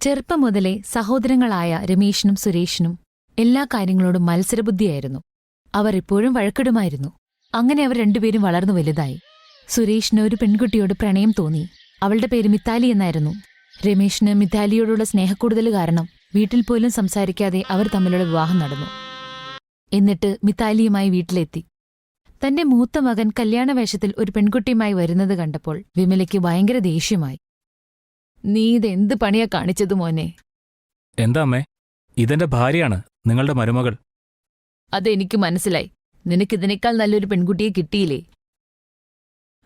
ചെറുപ്പം മുതലേ സഹോദരങ്ങളായ രമേശിനും സുരേഷിനും എല്ലാ കാര്യങ്ങളോടും മത്സരബുദ്ധിയായിരുന്നു. അവർ എപ്പോഴും വഴക്കിടുമായിരുന്നു. അങ്ങനെ അവർ രണ്ടുപേരും വളർന്നു വലുതായി. സുരേഷിന് ഒരു പെൺകുട്ടിയോട് പ്രണയം തോന്നി. അവളുടെ പേര് മിത്താലി എന്നായിരുന്നു. രമേശിന് മിത്താലിയോടുള്ള സ്നേഹക്കൂടുതൽ കാരണം വീട്ടിൽ പോലും സംസാരിക്കാതെ അവർ തമ്മിലുള്ള വിവാഹം നടന്നു. എന്നിട്ട് മിത്താലിയുമായി വീട്ടിലെത്തി. തന്റെ മൂത്ത മകൻ കല്യാണവേഷത്തിൽ ഒരു പെൺകുട്ടിയുമായി വരുന്നത് കണ്ടപ്പോൾ വിമലയ്ക്ക് ഭയങ്കര ദേഷ്യമായി. "നീ ഇതെന്ത് പണിയാ കാണിച്ചത് മോനെ?" എന്താ അമ്മേ, ഇതെന്റെ ഭാര്യയാണ്, നിങ്ങളുടെ മരുമകൾ. അതെനിക്ക് മനസ്സിലായി. നിനക്കിതിനേക്കാൾ നല്ലൊരു പെൺകുട്ടിയെ കിട്ടിയില്ലേ?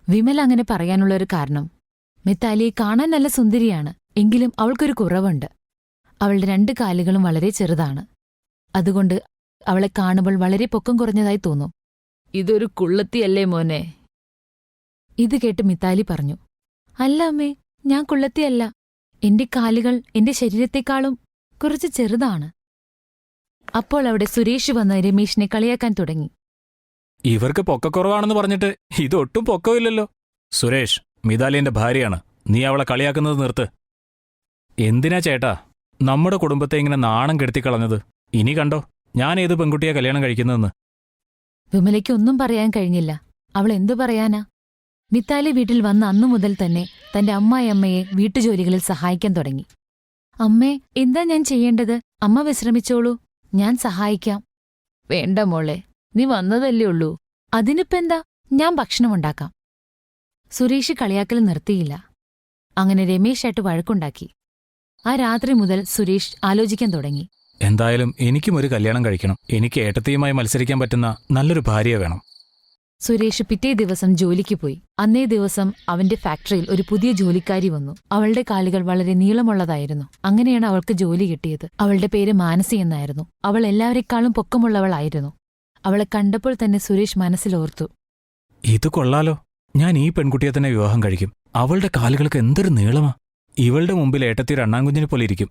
വിമല അങ്ങനെ പറയാനുള്ള ഒരു കാരണം, മിത്താലിയെ കാണാൻ നല്ല സുന്ദരിയാണ്, എങ്കിലും അവൾക്കൊരു കുറവുണ്ട്. അവളുടെ 2 കാലുകളും വളരെ ചെറുതാണ്. അതുകൊണ്ട് അവളെ കാണുമ്പോൾ വളരെ പൊക്കം കുറഞ്ഞതായി തോന്നും. "ഇതൊരു കുള്ളത്തിയല്ലേ മോനെ?" ഇത് കേട്ട് മിത്താലി പറഞ്ഞു, "അല്ല അമ്മേ, ഞാൻ കുള്ളത്തിയല്ല. എന്റെ കാലുകൾ എന്റെ ശരീരത്തെക്കാളും കുറച്ച് ചെറുതാണ്." അപ്പോൾ അവിടെ സുരേഷ് വന്ന് രമേശിനെ കളിയാക്കാൻ തുടങ്ങി. ഇവർക്ക് പൊക്കക്കുറവാണെന്ന് പറഞ്ഞിട്ട് ഇതൊട്ടും പൊക്കമില്ലല്ലോ. സുരേഷ്, മിതാലി എന്റെ ഭാര്യയാണ്, നീ അവളെ കളിയാക്കുന്നത് നിർത്ത്. എന്തിനാ ചേട്ടാ നമ്മുടെ കുടുംബത്തെ ഇങ്ങനെ നാണം കെടുത്തിക്കളഞ്ഞത്? ഇനി കണ്ടോ ഞാൻ ഏത് പെൺകുട്ടിയെ കല്യാണം കഴിക്കുന്നതെന്ന്. വിമലയ്ക്ക് ഒന്നും പറയാൻ കഴിഞ്ഞില്ല. അവൾ എന്തു പറയാനാ? മിത്താലി വീട്ടിൽ വന്ന അന്നു മുതൽ തന്നെ തന്റെ അമ്മായിയമ്മയെ വീട്ടുജോലികളിൽ സഹായിക്കാൻ തുടങ്ങി. "അമ്മേ, എന്താ ഞാൻ ചെയ്യേണ്ടത്? അമ്മ വിശ്രമിച്ചോളൂ, ഞാൻ സഹായിക്കാം." "വേണ്ട മോളെ, നീ വന്നതല്ലേ ഉള്ളൂ. അതിനിപ്പെന്താ, ഞാൻ ഭക്ഷണമുണ്ടാക്കാം." സുരേഷ് കളിയാക്കൽ നിർത്തിയില്ല. അങ്ങനെ രമേശായിട്ട് വഴക്കുണ്ടാക്കി. ആ രാത്രി മുതൽ സുരേഷ് ആലോചിക്കാൻ തുടങ്ങി. എന്തായാലും എനിക്കും ഒരു കല്യാണം കഴിക്കണം. എനിക്ക് ഏട്ടത്തിയുമായി മത്സരിക്കാൻ പറ്റുന്ന നല്ലൊരു ഭാര്യയെ വേണം. സുരേഷ് പിറ്റേ ദിവസം ജോലിക്ക് പോയി. അന്നേ ദിവസം അവന്റെ ഫാക്ടറിയിൽ ഒരു പുതിയ ജോലിക്കാരി വന്നു. അവളുടെ കാലുകൾ വളരെ നീളമുള്ളതായിരുന്നു. അങ്ങനെയാണ് അവൾക്ക് ജോലി കിട്ടിയത്. അവളുടെ പേര് മാനസി എന്നായിരുന്നു. അവൾ എല്ലാവരെക്കാളും പൊക്കമുള്ളവളായിരുന്നു. അവളെ കണ്ടപ്പോൾ തന്നെ സുരേഷ് മനസ്സിലോർത്തു, ഇത് കൊള്ളാലോ, ഞാൻ ഈ പെൺകുട്ടിയെ തന്നെ വിവാഹം കഴിക്കും. അവളുടെ കാലുകൾക്ക് എന്തൊരു നീളമാ. ഇവളുടെ മുമ്പിൽ ഏട്ടത്തി ഒരു അണ്ണാങ്കുഞ്ഞിനെ പോലെ ഇരിക്കും.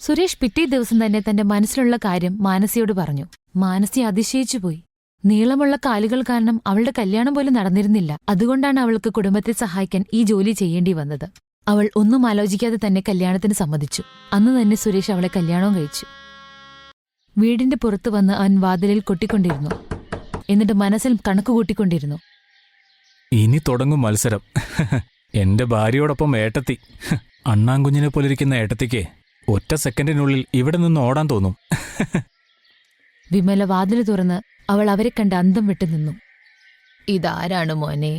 സുരേഷ് പിറ്റേ ദിവസം തന്നെ തന്റെ മനസ്സിലുള്ള കാര്യം മാനസിയോട് പറഞ്ഞു. മാനസി അതിശയിച്ചുപോയി. നീളമുള്ള കാലുകൾ കാരണം അവളുടെ കല്യാണം പോലും നടന്നിരുന്നില്ല. അതുകൊണ്ടാണ് അവൾക്ക് കുടുംബത്തെ സഹായിക്കാൻ ഈ ജോലി ചെയ്യേണ്ടി വന്നത്. അവൾ ഒന്നും ആലോചിക്കാതെ തന്നെ കല്യാണത്തിന് സമ്മതിച്ചു. അന്ന് തന്നെ സുരേഷ് അവളെ കല്യാണവും കഴിച്ചു. വീടിന്റെ പുറത്തു വന്ന് അവൻ വാതിലിൽ കൊട്ടിക്കൊണ്ടിരുന്നു. എന്നിട്ട് മനസ്സിൽ കണക്കുകൂട്ടിക്കൊണ്ടിരുന്നു. ഇനി തുടങ്ങും മത്സരം. എന്റെ ഭാര്യയോടൊപ്പം ഏട്ടത്തി. അണ്ണാങ്കുഞ്ഞിനെ പോലിരിക്കുന്ന ഏട്ടത്തിക്ക് ഒറ്റ സെക്കൻഡിനുള്ളിൽ ഇവിടെ നിന്ന് ഓടാൻ തോന്നും. വിമല വാതില് തുറന്ന് അവൾ അവരെ കണ്ട് അന്തം വിട്ടു നിന്നു. "ഇതാരാണ് മോനെ?"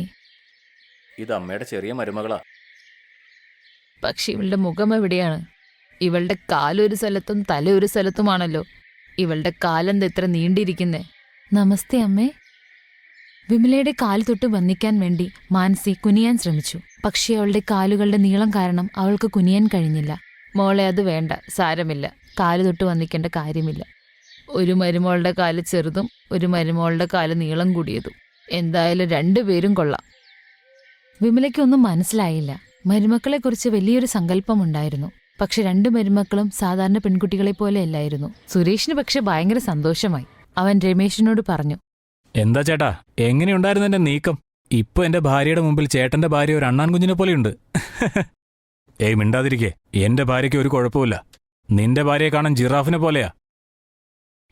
ഇത് അമ്മയുടെ ചെറിയ മരുമകളാ. പക്ഷെ ഇവളുടെ മുഖം എവിടെയാണ്? ഇവളുടെ കാലൊരു സ്ഥലത്തും തല ഒരു സ്ഥലത്തുമാണല്ലോ. ഇവളുടെ കാലെന്ത് എത്ര നീണ്ടിരിക്കുന്നേ? "നമസ്തേ അമ്മേ." വിമലയുടെ കാല് തൊട്ട് വന്ദിക്കാൻ വേണ്ടി മാനസി കുനിയാൻ ശ്രമിച്ചു. പക്ഷേ അവളുടെ കാലുകളുടെ നീളം കാരണം അവൾക്ക് കുനിയാൻ കഴിഞ്ഞില്ല. "മോളെ, അത് വേണ്ട, സാരമില്ല. കാല് തൊട്ട് വന്ദിക്കേണ്ട കാര്യമില്ല. ഒരു മരുമോളുടെ കാല് ചെറുതും ഒരു മരുമോളുടെ കാല് നീളം കൂടിയതും. എന്തായാലും 2 പേരും കൊള്ളാം." വിമലയ്ക്കൊന്നും മനസ്സിലായില്ല. മരുമക്കളെക്കുറിച്ച് വലിയൊരു സങ്കല്പമുണ്ടായിരുന്നു. പക്ഷെ 2 മരുമക്കളും സാധാരണ പെൺകുട്ടികളെപ്പോലെയല്ലായിരുന്നു. സുരേഷിന് പക്ഷെ ഭയങ്കര സന്തോഷമായി. അവൻ രമേശിനോട് പറഞ്ഞു, എന്താ ചേട്ടാ, എങ്ങനെയുണ്ടായിരുന്നു എന്റെ നീക്കം? ഇപ്പൊ എന്റെ ഭാര്യയുടെ മുമ്പിൽ ചേട്ടന്റെ ഭാര്യ ഒരു അണ്ണാൻകുഞ്ഞിനെ പോലെയുണ്ട്. ഏയ് മിണ്ടാതിരിക്കേ, എന്റെ ഭാര്യയ്ക്ക് ഒരു കുഴപ്പമില്ല. നിന്റെ ഭാര്യയെ കാണാൻ ജിറാഫിനെ പോലെയാ.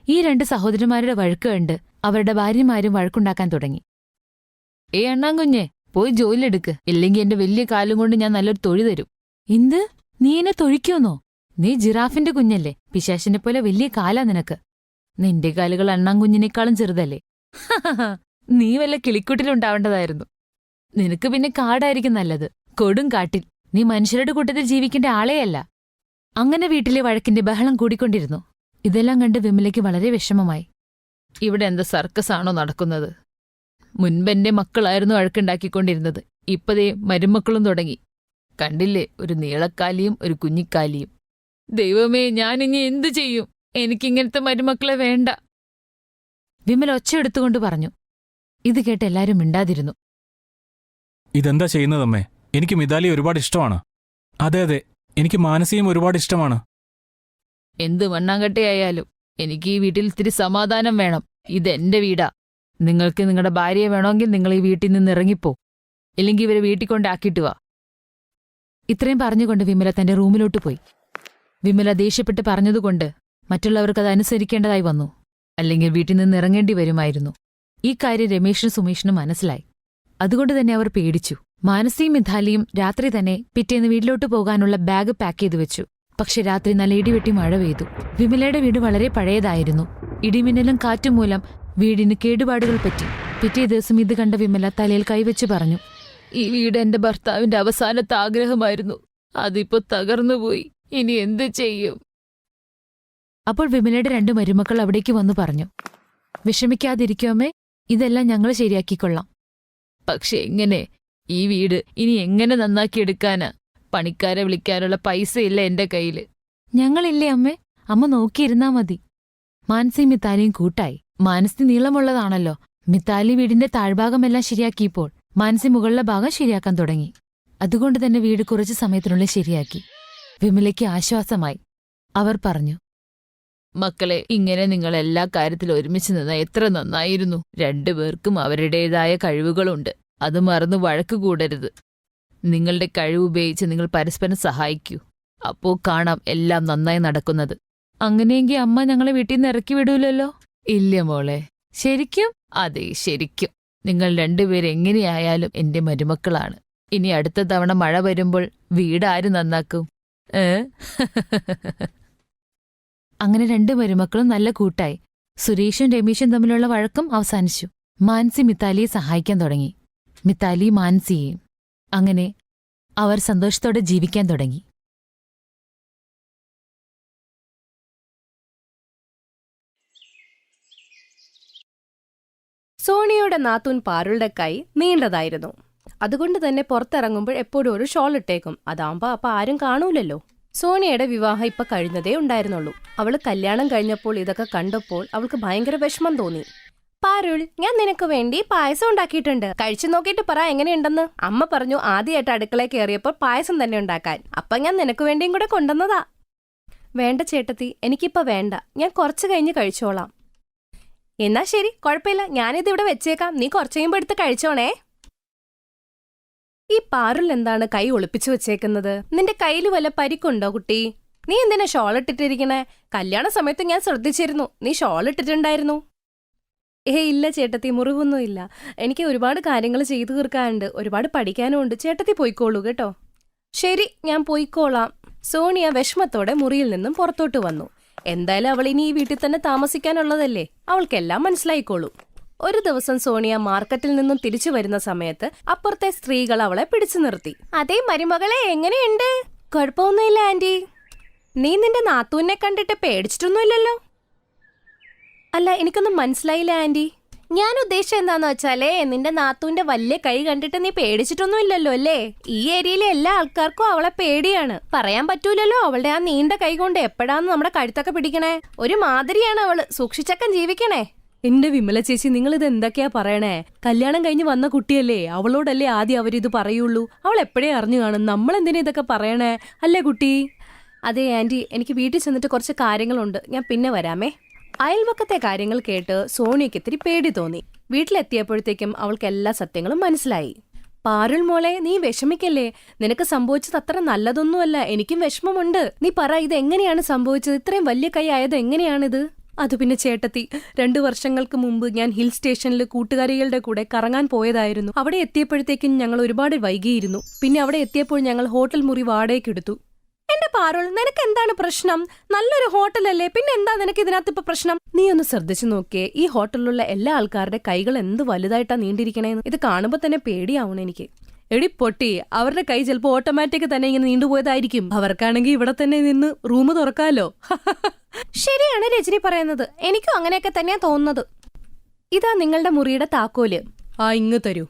ഈ 2 സഹോദരന്മാരുടെ വഴക്ക് കണ്ട് അവരുടെ ഭാര്യമാരും വഴക്കുണ്ടാക്കാൻ തുടങ്ങി. അണ്ണാൻകുഞ്ഞെ, പോയി ജോലിയെടുക്ക്, ഇല്ലെങ്കിൽ എന്റെ വലിയ കാലും കൊണ്ട് ഞാൻ നല്ലൊരു തൊഴി തരും." "എന്ത്? നീ എന്നെ തൊഴിക്കുമെന്നോ? നീ ജിറാഫിന്റെ കുഞ്ഞല്ലേ? പിശാശിനെ പോലെ വലിയ കാലാ നിനക്ക്. നിന്റെ കാലുകൾ അണ്ണാൻകുഞ്ഞിനേക്കാളും ചെറുതല്ലേ? നീ വല്ല കിളിക്കൂട്ടിലുണ്ടാവേണ്ടതായിരുന്നു. നിനക്ക് പിന്നെ കാടായിരിക്കും നല്ലത്, കൊടും കാട്ടിൽ. നീ മനുഷ്യരുടെ കൂട്ടത്തിൽ ജീവിക്കേണ്ട ആളെയല്ല." അങ്ങനെ വീട്ടിലെ വഴക്കിന്റെ ബഹളം കൂടിക്കൊണ്ടിരുന്നു. ഇതെല്ലാം കണ്ട് വിമലയ്ക്ക് വളരെ വിഷമമായി. ഇവിടെ എന്താ സർക്കസ് ആണോ നടക്കുന്നത്? മുൻപെന്റെ മക്കളായിരുന്നു വഴക്കുണ്ടാക്കിക്കൊണ്ടിരുന്നത്. ഇപ്പതേ മരുമക്കളും തുടങ്ങി. കണ്ടില്ലേ, ഒരു നീളക്കാലിയും ഒരു കുഞ്ഞിക്കാലിയും. ദൈവമേ, ഞാനിനി എന്തു ചെയ്യും? എനിക്കിങ്ങനത്തെ മരുമക്കളെ വേണ്ട. വിമല ഒച്ചയെടുത്തുകൊണ്ട് പറഞ്ഞു. ഇത് കേട്ട് എല്ലാവരും മിണ്ടാതിരുന്നു. ഇതെന്താ ചെയ്യുന്നതമ്മേ? എനിക്ക് മിതാലി ഒരുപാട് ഇഷ്ടമാണ്. അതെ അതെ, എനിക്ക് മാനസിയും ഒരുപാട് ഇഷ്ടമാണ്. എന്ത് മണ്ണാങ്കട്ടയായാലും എനിക്ക് ഈ വീട്ടിൽ ഇത്തിരി സമാധാനം വേണം. ഇതെന്റെ വീടാ. നിങ്ങൾക്ക് നിങ്ങളുടെ ഭാര്യയെ വേണമെങ്കിൽ നിങ്ങൾ ഈ വീട്ടിൽ നിന്ന് ഇറങ്ങിപ്പോ, ഇല്ലെങ്കിൽ ഇവരെ വീട്ടിൽ കൊണ്ടാക്കിയിട്ട് വാ. ഇത്രയും പറഞ്ഞുകൊണ്ട് വിമല തന്റെ റൂമിലോട്ട് പോയി. വിമല ദേഷ്യപ്പെട്ട് പറഞ്ഞതുകൊണ്ട് മറ്റുള്ളവർക്ക് അത് അനുസരിക്കേണ്ടതായി വന്നു. അല്ലെങ്കിൽ വീട്ടിൽ നിന്ന് ഇറങ്ങേണ്ടി വരുമായിരുന്നു. ഈ കാര്യം രമേശിനും സുമേഷിനും മനസ്സിലായി. അതുകൊണ്ട് തന്നെ അവർ പേടിച്ചു. മാനസിയും മിഥാലിയും രാത്രി തന്നെ പിറ്റേന്ന് വീട്ടിലോട്ട് പോകാനുള്ള ബാഗ് പാക്ക് ചെയ്തു വെച്ചു. പക്ഷെ രാത്രി നല്ല ഇടിവെട്ടി മഴ പെയ്തു. വിമലയുടെ വീട് വളരെ പഴയതായിരുന്നു. ഇടിമിന്നലും കാറ്റും മൂലം വീടിന് കേടുപാടുകൾ പറ്റി. പിറ്റേ ദിവസം ഇത് കണ്ട വിമല തലയിൽ കൈവച്ച് പറഞ്ഞു, ഈ വീട് എന്റെ ഭർത്താവിന്റെ അവസാനത്തെ ആഗ്രഹമായിരുന്നു. അതിപ്പോ തകർന്നുപോയി. ഇനി എന്ത് ചെയ്യും? അപ്പോൾ വിമലയുടെ 2 മരുമക്കൾ അവിടേക്ക് വന്നു പറഞ്ഞു, വിഷമിക്കാതിരിക്കുമേ, ഇതെല്ലാം ഞങ്ങൾ ശരിയാക്കിക്കൊള്ളാം. പക്ഷെ എങ്ങനെ? ഈ വീട് ഇനി എങ്ങനെ നന്നാക്കിയെടുക്കാനാ? പണിക്കാരെ വിളിക്കാനുള്ള പൈസയില്ല എന്റെ കയ്യില്. ഞങ്ങളില്ലേ അമ്മേ, അമ്മ നോക്കിയിരുന്നാ മതി. മാനസിയും മിത്താലിയും കൂട്ടായി. മാനസി നീളമുള്ളതാണല്ലോ. മിത്താലി വീടിന്റെ താഴ്ഭാഗമെല്ലാം ശരിയാക്കിയപ്പോൾ മാനസി മുകളിലെ ഭാഗം ശരിയാക്കാൻ തുടങ്ങി. അതുകൊണ്ട് തന്നെ വീട് കുറച്ചു സമയത്തിനുള്ളിൽ ശരിയാക്കി. വിമലയ്ക്ക് ആശ്വാസമായി. അവർ പറഞ്ഞു, മക്കളെ, ഇങ്ങനെ നിങ്ങൾ എല്ലാ കാര്യത്തിലും ഒരുമിച്ച് നിന്നാ എത്ര നന്നായിരുന്നു. 2 പേർക്കും അവരുടേതായ കഴിവുകളുണ്ട്. അത് മറന്നു വഴക്ക് കൂടരുത്. നിങ്ങളുടെ കഴിവ് ഉപയോഗിച്ച് നിങ്ങൾ പരസ്പരം സഹായിക്കൂ. അപ്പോ കാണാം എല്ലാം നന്നായി നടക്കുന്നത്. അങ്ങനെയെങ്കിൽ അമ്മ ഞങ്ങളെ വീട്ടിൽ നിന്ന് ഇറക്കി വിടൂലല്ലോ? ഇല്ല മോളെ. ശരിക്കും? അതെ, ശരിക്കും. നിങ്ങൾ 2 പേര് എങ്ങനെയായാലും എന്റെ മരുമക്കളാണ്. ഇനി അടുത്ത തവണ മഴ വരുമ്പോൾ വീട് ആര് നന്നാക്കും? അങ്ങനെ 2 മരുമക്കളും നല്ല കൂട്ടായി. സുരേഷും രമേശും തമ്മിലുള്ള വഴക്കം അവസാനിച്ചു. മാനസി മിത്താലിയെ സഹായിക്കാൻ തുടങ്ങി. മിത്താലി മാനസിയെയും. അങ്ങനെ അവർ സന്തോഷത്തോടെ ജീവിക്കാൻ തുടങ്ങി. സോണിയയുടെ നാത്തൂൻ പാരുളുടെ കൈ നീണ്ടതായിരുന്നു. അതുകൊണ്ട് തന്നെ പുറത്തിറങ്ങുമ്പോൾ എപ്പോഴും ഒരു ഷോൾ ഇട്ടേക്കും. അതാകുമ്പോ അപ്പൊ ആരും കാണൂലല്ലോ. സോണിയയുടെ വിവാഹം ഇപ്പൊ കഴിഞ്ഞതേ ഉണ്ടായിരുന്നുള്ളൂ. അവള് കല്യാണം കഴിഞ്ഞപ്പോൾ ഇതൊക്കെ കണ്ടപ്പോൾ അവൾക്ക് ഭയങ്കര വിഷമം തോന്നി. പാരുൾ, ഞാൻ നിനക്ക് വേണ്ടി പായസം ഉണ്ടാക്കിയിട്ടുണ്ട്. കഴിച്ചു നോക്കിയിട്ട് പറ എങ്ങനെയുണ്ടെന്ന്. അമ്മ പറഞ്ഞു ആദ്യമായിട്ട് അടുക്കളയിൽ കയറിയപ്പോൾ പായസം തന്നെ ഉണ്ടാക്കാൻ. അപ്പൊ ഞാൻ നിനക്ക് വേണ്ടിയും കൂടെ കൊണ്ടുവന്നതാ. വേണ്ട ചേട്ടത്തി, എനിക്കിപ്പോ വേണ്ട. ഞാൻ കുറച്ച് കഴിഞ്ഞ് കഴിച്ചോളാം. എന്നാ ശരി, കുഴപ്പമില്ല. ഞാനിതിവിടെ വെച്ചേക്കാം. നീ കുറച്ച് കഴിയുമ്പോ എടുത്ത് കഴിച്ചോണേ. ഈ പാരുൾ എന്താണ് കൈ ഒളിപ്പിച്ചു വെച്ചേക്കുന്നത്? നിന്റെ കയ്യിൽ വല്ല പരിക്കുണ്ടോ കുട്ടി? നീ എന്തിനാ ഷോൾ ഇട്ടിട്ടിരിക്കണേ? കല്യാണ സമയത്ത് ഞാൻ ശ്രദ്ധിച്ചിരുന്നു, നീ ഷോൾ ഇട്ടിട്ടുണ്ടായിരുന്നു. ഇല്ല ചേട്ടത്തി, മുറിവൊന്നും ഇല്ല. എനിക്ക് ഒരുപാട് കാര്യങ്ങൾ ചെയ്തു തീർക്കാനുണ്ട്. ഒരുപാട് പഠിക്കാനും ഉണ്ട്. ചേട്ടത്തി പോയിക്കോളൂ കേട്ടോ. ശരി, ഞാൻ പോയിക്കോളാം. സോണിയ വിഷമത്തോടെ മുറിയിൽ നിന്നും പുറത്തോട്ട് വന്നു. എന്തായാലും അവൾ ഇനി ഈ വീട്ടിൽ തന്നെ താമസിക്കാനുള്ളതല്ലേ, അവൾക്കെല്ലാം മനസ്സിലായിക്കോളൂ. ഒരു ദിവസം സോണിയ മാർക്കറ്റിൽ നിന്നും തിരിച്ചു വരുന്ന സമയത്ത് അപ്പുറത്തെ സ്ത്രീകൾ അവളെ പിടിച്ചു നിർത്തി. അതേ മരുമകളെ, എങ്ങനെയുണ്ട്? കുഴപ്പമൊന്നുമില്ല ആന്റി. നീ നിന്റെ നാത്തൂനെ കണ്ടിട്ട് പേടിച്ചിട്ടൊന്നുമില്ലല്ലോ? അല്ല, എനിക്കൊന്നും മനസ്സിലായില്ല ആന്റി. ഞാൻ ഉദ്ദേശിച്ചത് എന്താന്ന് വെച്ചാലേ, നിന്റെ നാത്തൂന്റെ വലിയ കൈ കണ്ടിട്ട് നീ പേടിച്ചിട്ടൊന്നും ഇല്ലല്ലോ അല്ലേ? ഈ ഏരിയയിലെ എല്ലാ ആൾക്കാർക്കും അവളെ പേടിയാണ്. പറയാൻ പറ്റൂലല്ലോ, അവളുടെ ആ നീണ്ട കൈ കൊണ്ട് എപ്പോഴാന്ന് നമ്മുടെ കഴുത്തൊക്കെ പിടിക്കണേ. ഒരു മാതിരിയാണ് അവള്. സൂക്ഷിച്ചക്കം ജീവിക്കണേ. എന്റെ വിമല ചേച്ചി, നിങ്ങൾ ഇത് എന്തൊക്കെയാ പറയണേ? കല്യാണം കഴിഞ്ഞ് വന്ന കുട്ടിയല്ലേ, അവളോടല്ലേ ആദ്യം അവരിത് പറയുള്ളൂ. അവൾ എപ്പോഴേ അറിഞ്ഞു കാണും. നമ്മളെന്തിനാ ഇതൊക്കെ പറയണേ, അല്ലേ കുട്ടി? അതെ ആന്റി, എനിക്ക് വീട്ടിൽ ചെന്നിട്ട് കുറച്ച് കാര്യങ്ങളുണ്ട്. ഞാൻ പിന്നെ വരാമേ. അയൽവക്കത്തെ കാര്യങ്ങൾ കേട്ട് സോണിയക്ക് ഇത്തിരി പേടി തോന്നി. വീട്ടിലെത്തിയപ്പോഴത്തേക്കും അവൾക്ക് എല്ലാ സത്യങ്ങളും മനസ്സിലായി. പാരുൾ മോളെ, നീ വിഷമിക്കല്ലേ. നിനക്ക് സംഭവിച്ചത് അത്ര നല്ലതൊന്നുമല്ല. എനിക്കും വിഷമമുണ്ട്. നീ പറ, ഇത് എങ്ങനെയാണ് സംഭവിച്ചത്? ഇത്രയും വലിയ കൈ ആയത് എങ്ങനെയാണിത്? അത് പിന്നെ ചേട്ടത്തി, 2 വർഷങ്ങൾക്ക് മുമ്പ് ഞാൻ ഹിൽ സ്റ്റേഷനിൽ കൂട്ടുകാരികളുടെ കൂടെ കറങ്ങാൻ പോയതായിരുന്നു. അവിടെ എത്തിയപ്പോഴത്തേക്കും ഞങ്ങൾ ഒരുപാട് വൈകിയിരുന്നു. പിന്നെ അവിടെ എത്തിയപ്പോൾ ഞങ്ങൾ ഹോട്ടൽ മുറി വാടകയ്ക്ക് എടുത്തു. എന്റെ പാരുൾ, നിനക്ക് എന്താണ് പ്രശ്നം? നല്ലൊരു ഹോട്ടലല്ലേ, പിന്നെ എന്താ നിനക്ക് ഇതിനകത്ത് ഇപ്പൊ പ്രശ്നം? നീ ഒന്ന് ശ്രദ്ധിച്ചു നോക്കിയേ, ഈ ഹോട്ടലിലുള്ള എല്ലാ ആൾക്കാരുടെ കൈകൾ എന്ത് വലുതായിട്ടാ നീണ്ടിരിക്കണേന്ന്. ഇത് കാണുമ്പോ തന്നെ പേടിയാവണം എനിക്ക്. എടി പൊട്ടി, അവരുടെ കൈ ചിലപ്പോ ഓട്ടോമാറ്റിക് തന്നെ ഇങ്ങനെ നീണ്ടുപോയതായിരിക്കും. അവർക്കാണെങ്കിൽ ഇവിടെ തന്നെ നിന്ന് റൂം തുറക്കാലോ. ശരിയാണ് രജനി പറയുന്നത്. എനിക്കും അങ്ങനെയൊക്കെ തന്നെയാ തോന്നുന്നത്. ഇതാ നിങ്ങളുടെ മുറിയുടെ താക്കോല്. ഇങ്ങ് തരൂ.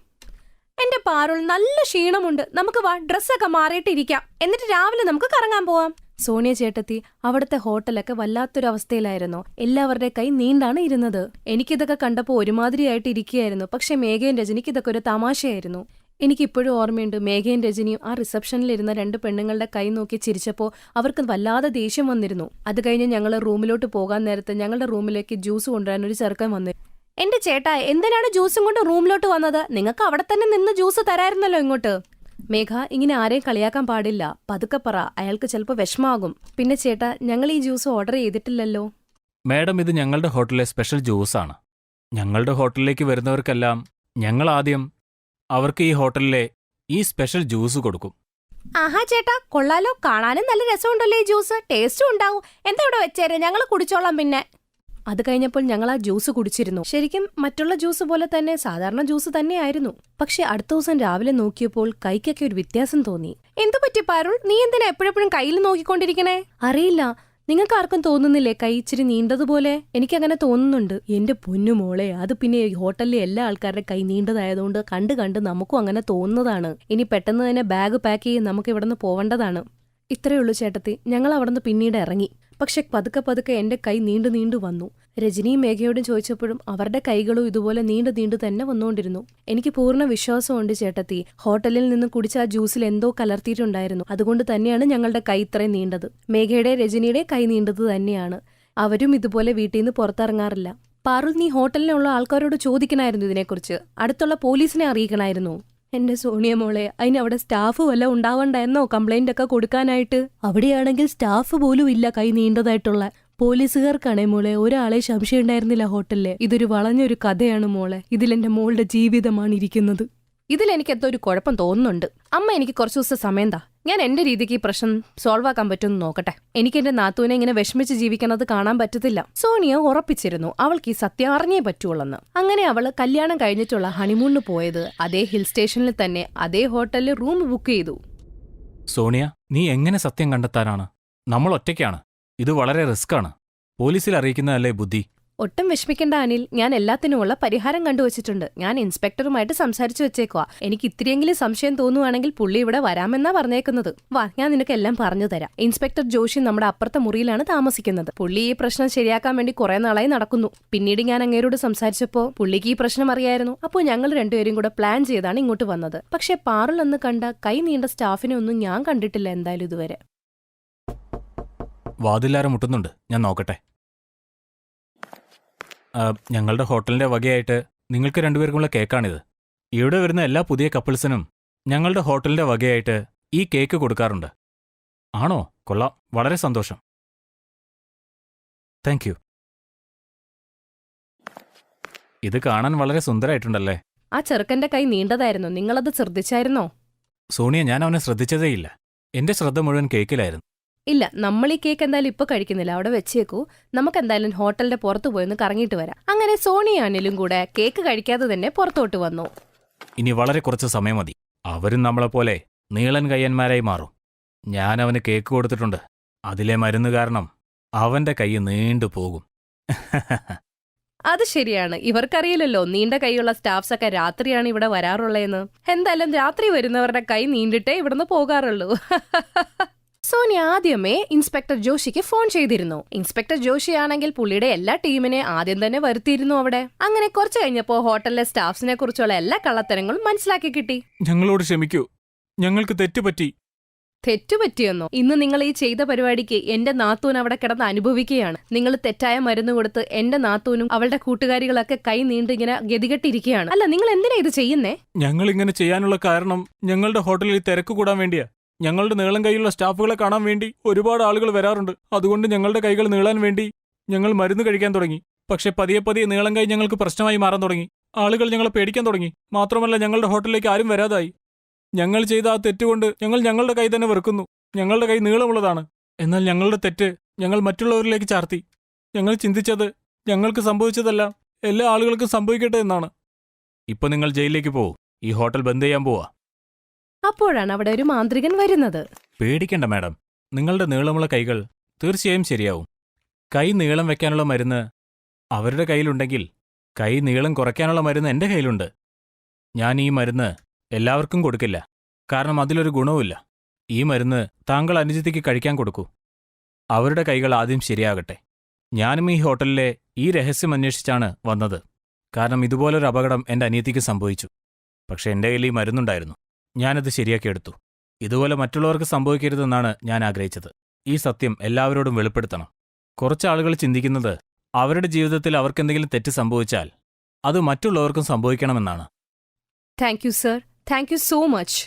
എന്റെ പാരുൾ, നല്ല ക്ഷീണമുണ്ട്. നമുക്ക് വാ, ഡ്രസ്സൊക്കെ മാറിയിട്ടിരിക്കാം. എന്നിട്ട് രാവിലെ നമുക്ക് കറങ്ങാൻ പോവാം. സോണിയ ചേട്ടത്തി, അവിടുത്തെ ഹോട്ടലൊക്കെ വല്ലാത്തൊരു അവസ്ഥയിലായിരുന്നു. എല്ലാവരുടെ കൈ നീണ്ടാണ് ഇരുന്നത്. എനിക്കിതൊക്കെ കണ്ടപ്പോ ഒരുമാതിരിയായിട്ട് ഇരിക്കുകയായിരുന്നു. പക്ഷെ മേഘയും രജനിക്ക് ഇതൊക്കെ ഒരു തമാശയായിരുന്നു. എനിക്കിപ്പോഴും ഓർമ്മയുണ്ട്, മേഘയും രജനിയും ആ റിസപ്ഷനിലിരുന്ന 2 പെണ്ണുങ്ങളുടെ കൈ നോക്കി ചിരിച്ചപ്പോൾ അവർക്ക് വല്ലാതെ ദേഷ്യം വന്നിരുന്നു. അത് കഴിഞ്ഞ് ഞങ്ങൾ റൂമിലോട്ട് പോകാൻ നേരത്ത് ഞങ്ങളുടെ റൂമിലേക്ക് ജ്യൂസ് കൊണ്ടുവരാൻ ഒരു ചെറുക്കൻ വന്നു. എന്റെ ചേട്ടാ, എന്തിനാണ് ജ്യൂസും കൊണ്ട് റൂമിലോട്ട് വന്നത്? നിങ്ങൾക്ക് അവിടെ തന്നെ നിന്ന് ജ്യൂസ് തരായിരുന്നല്ലോ ഇങ്ങോട്ട്. മേഘ, ഇങ്ങനെ ആരെയും കളിയാക്കാൻ പാടില്ല. പതുക്കെ പറ, അയാൾക്ക് ചിലപ്പോൾ വിഷമാകും. പിന്നെ ചേട്ടാ, ഞങ്ങൾ ഈ ജ്യൂസ് ഓർഡർ ചെയ്തിട്ടില്ലല്ലോ. മാഡം, ഇത് ഞങ്ങളുടെ ഹോട്ടലിലെ സ്പെഷ്യൽ ജ്യൂസാണ്. ഞങ്ങളുടെ ഹോട്ടലിലേക്ക് വരുന്നവർക്കെല്ലാം ഞങ്ങൾ ആദ്യം അവർക്ക് ഈ ഹോട്ടലിലെ ഈ സ്പെഷ്യൽ ജ്യൂസ് കൊടുക്കും. ആഹാ ചേട്ടാ, കൊള്ളാലോ. കാണാനും നല്ല രസമുണ്ടല്ലോ ഈ ജ്യൂസ്. ടേസ്റ്റും ഉണ്ടാവും. എന്താ ഇവിടെ വെച്ചേരെ, ഞങ്ങൾ കുടിച്ചോളാം. പിന്നെ അത് കഴിഞ്ഞപ്പോൾ ഞങ്ങൾ ആ ജ്യൂസ് കുടിച്ചിരുന്നു. ശരിക്കും മറ്റുള്ള ജ്യൂസ് പോലെ തന്നെ സാധാരണ ജ്യൂസ് തന്നെയായിരുന്നു. പക്ഷെ അടുത്ത ദിവസം രാവിലെ നോക്കിയപ്പോൾ കൈക്കൊക്കെ ഒരു വ്യത്യാസം തോന്നി. എന്തു പറ്റി പാരുൾ, നീ എന്തിനാ എപ്പോഴെപ്പോഴും കയ്യിൽ നോക്കിക്കൊണ്ടിരിക്കണേ? അറിയില്ല, നിങ്ങൾക്ക് ആർക്കും തോന്നുന്നില്ലേ കൈ ഇച്ചിരി നീണ്ടതുപോലെ? എനിക്കങ്ങനെ തോന്നുന്നുണ്ട്. എന്റെ പൊന്നുമോളെ, അത് പിന്നെ ഈ ഹോട്ടലിലെ എല്ലാ ആൾക്കാരുടെ കൈ നീണ്ടതായതുകൊണ്ട് കണ്ട് കണ്ട് നമുക്കും അങ്ങനെ തോന്നുന്നതാണ്. ഇനി പെട്ടെന്ന് തന്നെ ബാഗ് പാക്ക് ചെയ്ത് നമുക്ക് ഇവിടുന്ന് പോവേണ്ടതാണ്. ഇത്രയേ ഉള്ളൂ ചേട്ടത്തി. ഞങ്ങൾ അവിടുന്ന് പിന്നീട് ഇറങ്ങി. പക്ഷെ പതുക്കെ പതുക്കെ എന്റെ കൈ നീണ്ടു നീണ്ടു വന്നു. രജനിയും മേഘയോടും ചോദിച്ചപ്പോഴും അവരുടെ കൈകളും ഇതുപോലെ നീണ്ടു നീണ്ടു തന്നെ വന്നുകൊണ്ടിരുന്നു. എനിക്ക് പൂർണ്ണ വിശ്വാസമുണ്ട് ചേട്ടത്തി, ഹോട്ടലിൽ നിന്ന് കുടിച്ച ആ ജ്യൂസിൽ എന്തോ കലർത്തിയിട്ടുണ്ടായിരുന്നു. അതുകൊണ്ട് തന്നെയാണ് ഞങ്ങളുടെ കൈ ഇത്രയും നീണ്ടത്. മേഘയുടെ രജനിയുടെ കൈ നീണ്ടത് തന്നെയാണ്. അവരും ഇതുപോലെ വീട്ടിൽ നിന്ന് പുറത്തിറങ്ങാറില്ല. പാറുൽ, നീ ഹോട്ടലിലുള്ള ആൾക്കാരോട് ചോദിക്കണമായിരുന്നു ഇതിനെക്കുറിച്ച്. അടുത്തുള്ള പോലീസിനെ അറിയിക്കണമായിരുന്നു. എന്റെ സോണിയ മോളെ, അതിനവിടെ സ്റ്റാഫ് വല്ല ഉണ്ടാവണ്ടായിരുന്നോ കംപ്ലൈന്റ് ഒക്കെ കൊടുക്കാനായിട്ട്? അവിടെയാണെങ്കിൽ സ്റ്റാഫ് പോലും ഇല്ല കൈ നീണ്ടതായിട്ടുള്ള. പോലീസുകാർക്കാണേ മോളെ ഒരാളെ സംശയം ഉണ്ടായിരുന്നില്ല ഹോട്ടലിലെ. ഇതൊരു വളഞ്ഞൊരു കഥയാണ് മോളെ. ഇതിലെന്റെ മോളുടെ ജീവിതമാണ് ഇരിക്കുന്നത്. ഇതിലെനിക്ക് എന്തോ ഒരു കുഴപ്പം തോന്നുന്നുണ്ട്. അമ്മ എനിക്ക് കുറച്ചു ദിവസം സമയം താ. ഞാൻ എന്റെ രീതിക്ക് ഈ പ്രശ്നം സോൾവ് ആക്കാൻ പറ്റുമെന്ന് നോക്കട്ടെ. എനിക്ക് എന്റെ നാത്തൂനെ ഇങ്ങനെ വിഷമിച്ച് ജീവിക്കുന്നത് കാണാൻ പറ്റത്തില്ല. സോണിയ ഉറപ്പിച്ചിരുന്നു അവൾക്ക് ഈ സത്യം അറിഞ്ഞേ പറ്റുള്ളെന്ന്. അങ്ങനെ അവള് കല്യാണം കഴിഞ്ഞിട്ടുള്ള ഹണിമൂണിന് പോയത് അതേ ഹിൽ സ്റ്റേഷനിൽ തന്നെ അതേ ഹോട്ടലിൽ റൂം ബുക്ക് ചെയ്തു. സോണിയ, നീ എങ്ങനെ സത്യം കണ്ടെത്താനാണ്? നമ്മൾ ഒറ്റയ്ക്കാണ്. ഇത് വളരെ റിസ്ക്കാണ്. പോലീസിൽ അറിയിക്കുന്നതല്ലേ ബുദ്ധി. ഒട്ടും വിഷമിക്കേണ്ട അനിൽ, ഞാൻ എല്ലാത്തിനുമുള്ള പരിഹാരം കണ്ടുവച്ചിട്ടുണ്ട്. ഞാൻ ഇൻസ്പെക്ടറുമായിട്ട് സംസാരിച്ചു വെച്ചേക്കുവാ. എനിക്ക് ഇത്തിരിയെങ്കിലും സംശയം തോന്നുവാണെങ്കിൽ പുള്ളി ഇവിടെ വരാമെന്നാ പറഞ്ഞേക്കുന്നത്. വാ, ഞാൻ നിനക്ക് എല്ലാം പറഞ്ഞു തരാം. ഇൻസ്പെക്ടർ ജോഷി നമ്മുടെ അപ്പുറത്തെ മുറിയിലാണ് താമസിക്കുന്നത്. പുള്ളി ഈ പ്രശ്നം ശരിയാക്കാൻ വേണ്ടി കുറെ നാളായി നടക്കുന്നു. പിന്നീട് ഞാൻ അങ്ങേരോട് സംസാരിച്ചപ്പോ പുള്ളിക്ക് ഈ പ്രശ്നം അറിയായിരുന്നു. അപ്പോൾ ഞങ്ങൾ രണ്ടുപേരും കൂടെ പ്ലാൻ ചെയ്താണ് ഇങ്ങോട്ട് വന്നത്. പക്ഷെ പാറുൽ എന്ന് കണ്ട കൈ നീണ്ട സ്റ്റാഫിനെ ഒന്നും ഞാൻ കണ്ടിട്ടില്ല എന്തായാലും ഇതുവരെ. വാതിലാരം മുട്ടുന്നുണ്ട്, ഞാൻ നോക്കട്ടെ. ഞങ്ങളുടെ ഹോട്ടലിന്റെ വകയായിട്ട് നിങ്ങൾക്ക് രണ്ടുപേർക്കുള്ള കേക്കാണിത്. ഇവിടെ വരുന്ന എല്ലാ പുതിയ കപ്പിൾസിനും ഞങ്ങളുടെ ഹോട്ടലിന്റെ വകയായിട്ട് ഈ കേക്ക് കൊടുക്കാറുണ്ട്. ആണോ? കൊള്ളാം, വളരെ സന്തോഷം. Thank you. ഇത് കാണാൻ വളരെ സുന്ദരമായിട്ടുണ്ടല്ലേ? ആ ചെറുക്കന്റെ കൈ നീണ്ടതായിരുന്നു. നിങ്ങളത് ശ്രദ്ധിച്ചായിരുന്നോ? സോണിയ, ഞാൻ അവനെ ശ്രദ്ധിച്ചതേയില്ല. എന്റെ ശ്രദ്ധ മുഴുവൻ കേക്കിലായിരുന്നു. ഇല്ല, നമ്മൾ ഈ കേക്ക് എന്തായാലും ഇപ്പൊ കഴിക്കുന്നില്ല. അവിടെ വെച്ചേക്കൂ. നമുക്ക് എന്തായാലും ഹോട്ടലിന്റെ പുറത്തു പോയൊന്ന് കറങ്ങിയിട്ട് വരാം. അങ്ങനെ സോണിയ അനിലും കൂടെ കേക്ക് കഴിക്കാതെ തന്നെ പുറത്തോട്ട് വന്നു. ഇനി വളരെ കുറച്ച് സമയം മതി. അവരും നമ്മളെപ്പോലെ നീളൻ കയ്യന്മാരായി മാറും. ഞാൻ അവന് കേക്ക് കൊടുത്തിട്ടുണ്ട്. അതിലെ മരുന്ന് കാരണം അവന്റെ കൈ നീണ്ടു പോകും. അത് ശരിയാണ്. ഇവർക്കറിയില്ലല്ലോ നീണ്ട കൈയുള്ള സ്റ്റാഫ്സ് ഒക്കെ രാത്രിയാണ് ഇവിടെ വരാറുള്ളതെന്ന്. എന്തായാലും രാത്രി വരുന്നവരുടെ കൈ നീണ്ടിട്ടേ ഇവിടുന്ന് പോകാറുള്ളൂ. സോനിയ ആദ്യമേ ഇൻസ്പെക്ടർ ജോഷിക്ക് ഫോൺ ചെയ്തിരുന്നു. ഇൻസ്പെക്ടർ ജോഷി ആണെങ്കിൽ പുള്ളിയുടെ എല്ലാ ടീമിനെ ആദ്യം തന്നെ വരുത്തിയിരുന്നു അവിടെ. അങ്ങനെ കുറച്ചു കഴിഞ്ഞപ്പോ ഹോട്ടലിലെ സ്റ്റാഫ്സിനെ കുറിച്ചുള്ള എല്ലാ കള്ളത്തരങ്ങളും മനസ്സിലാക്കി കിട്ടി. ഞങ്ങളോട് ക്ഷമിക്കൂ, ഞങ്ങൾക്ക് തെറ്റുപറ്റി. തെറ്റുപറ്റിയെന്നോ? ഇന്ന് നിങ്ങൾ ഈ ചെയ്ത പരിപാടിക്ക് എന്റെ നാത്തൂൻ അവിടെ കിടന്ന് അനുഭവിക്കുകയാണ്. നിങ്ങൾ തെറ്റായ മരുന്ന് കൊടുത്ത് എന്റെ നാത്തൂനും അവളുടെ കൂട്ടുകാരികളൊക്കെ കൈ നീണ്ട് ഇങ്ങനെ ഗതികെട്ടിരിക്കുകയാണ്. അല്ല, നിങ്ങൾ എന്തിനാ ഇത് ചെയ്യുന്നേ? ഞങ്ങൾ ഇങ്ങനെ ചെയ്യാനുള്ള കാരണം ഞങ്ങളുടെ ഹോട്ടലിൽ തിരക്ക് കൂടാൻ വേണ്ടിയാ. ഞങ്ങളുടെ നീളം കൈയുള്ള സ്റ്റാഫുകളെ കാണാൻ വേണ്ടി ഒരുപാട് ആളുകൾ വരാറുണ്ട്. അതുകൊണ്ട് ഞങ്ങളുടെ കൈകൾ നീളാൻ വേണ്ടി ഞങ്ങൾ മരുന്ന് കഴിക്കാൻ തുടങ്ങി. പക്ഷെ പതിയെ പതിയെ നീളം കൈ ഞങ്ങൾക്ക് പ്രശ്നമായി മാറാൻ തുടങ്ങി. ആളുകൾ ഞങ്ങളെ പേടിക്കാൻ തുടങ്ങി. മാത്രമല്ല, ഞങ്ങളുടെ ഹോട്ടലിലേക്ക് ആരും വരാതായി. ഞങ്ങൾ ചെയ്ത ആ തെറ്റുകൊണ്ട് ഞങ്ങൾ ഞങ്ങളുടെ കൈ തന്നെ വെറുക്കുന്നു. ഞങ്ങളുടെ കൈ നീളമുള്ളതാണ്. എന്നാൽ ഞങ്ങളുടെ തെറ്റ് ഞങ്ങൾ മറ്റുള്ളവരിലേക്ക് ചാർത്തി. ഞങ്ങൾ ചിന്തിച്ചത് ഞങ്ങൾക്ക് സംഭവിച്ചതെല്ലാം എല്ലാ ആളുകൾക്കും സംഭവിക്കട്ടെ എന്നാണ്. ഇപ്പൊ നിങ്ങൾ ജയിലിലേക്ക് പോവൂ. ഈ ഹോട്ടൽ ബന്ദ് ചെയ്യാൻ പോവാ. അപ്പോഴാണ് അവിടെ ഒരു മാന്ത്രികൻ വരുന്നത്. പേടിക്കണ്ട മാഡം, നിങ്ങളുടെ നീളമുള്ള കൈകൾ തീർച്ചയായും ശരിയാവും. കൈ നീളം വെക്കാനുള്ള മരുന്ന് അവരുടെ കയ്യിലുണ്ടെങ്കിൽ കൈ നീളം കുറയ്ക്കാനുള്ള മരുന്ന് എന്റെ കയ്യിലുണ്ട്. ഞാൻ ഈ മരുന്ന് എല്ലാവർക്കും കൊടുക്കില്ല, കാരണം അതിലൊരു ഗുണവുമില്ല. ഈ മരുന്ന് താങ്കൾ അനുജിത്തിക്ക് കഴിക്കാൻ കൊടുക്കൂ. അവരുടെ കൈകൾ ആദ്യം ശരിയാകട്ടെ. ഞാനും ഈ ഹോട്ടലിലെ ഈ രഹസ്യം അന്വേഷിച്ചാണ് വന്നത്. കാരണം ഇതുപോലൊരു അപകടം എന്റെ അനിയത്തിക്ക് സംഭവിച്ചു. പക്ഷെ എന്റെ കയ്യിൽ ഈ മരുന്നുണ്ടായിരുന്നു. ഞാനത് ശരിയാക്കിയെടുത്തു. ഇതുപോലെ മറ്റുള്ളവർക്ക് സംഭവിക്കരുതെന്നാണ് ഞാൻ ആഗ്രഹിച്ചത്. ഈ സത്യം എല്ലാവരോടും വെളിപ്പെടുത്തണം. കുറച്ച് ആളുകൾ ചിന്തിക്കുന്നത് അവരുടെ ജീവിതത്തിൽ അവർക്കെന്തെങ്കിലും തെറ്റ് സംഭവിച്ചാൽ അത് മറ്റുള്ളവർക്കും സംഭവിക്കണമെന്നാണ്. Thank you sir. Thank you so much.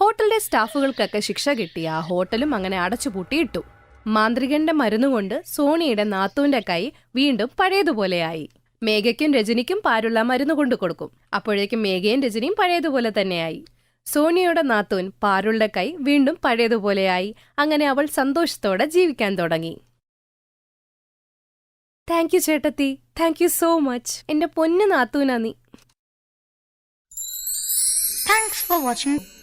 ഹോട്ടലിലെ സ്റ്റാഫുകൾക്കൊക്കെ ശിക്ഷ കിട്ടി ആ ഹോട്ടലും അങ്ങനെ അടച്ചുപൂട്ടിയിട്ടു. മാന്ത്രികന്റെ മരുന്നുകൊണ്ട് സോണിയുടെ നാത്തൂന്റെ കൈ വീണ്ടും പഴയതുപോലെയായി. മേഘയ്ക്കും രജനിക്കും പാരുള്ള മരുന്ന് കൊണ്ടു കൊടുക്കും. അപ്പോഴേക്കും മേഘയും രജനിയും പഴയതുപോലെ തന്നെയായി. സോണിയുടെ നാത്തൂൻ പാരുളുടെ കൈ വീണ്ടും പഴയതുപോലെയായി. അങ്ങനെ അവൾ സന്തോഷത്തോടെ ജീവിക്കാൻ തുടങ്ങി. Thank you Chettathi, thank you so much. എന്റെ പൊന്നു നാത്തൂനാ നീ. Thanks for watching.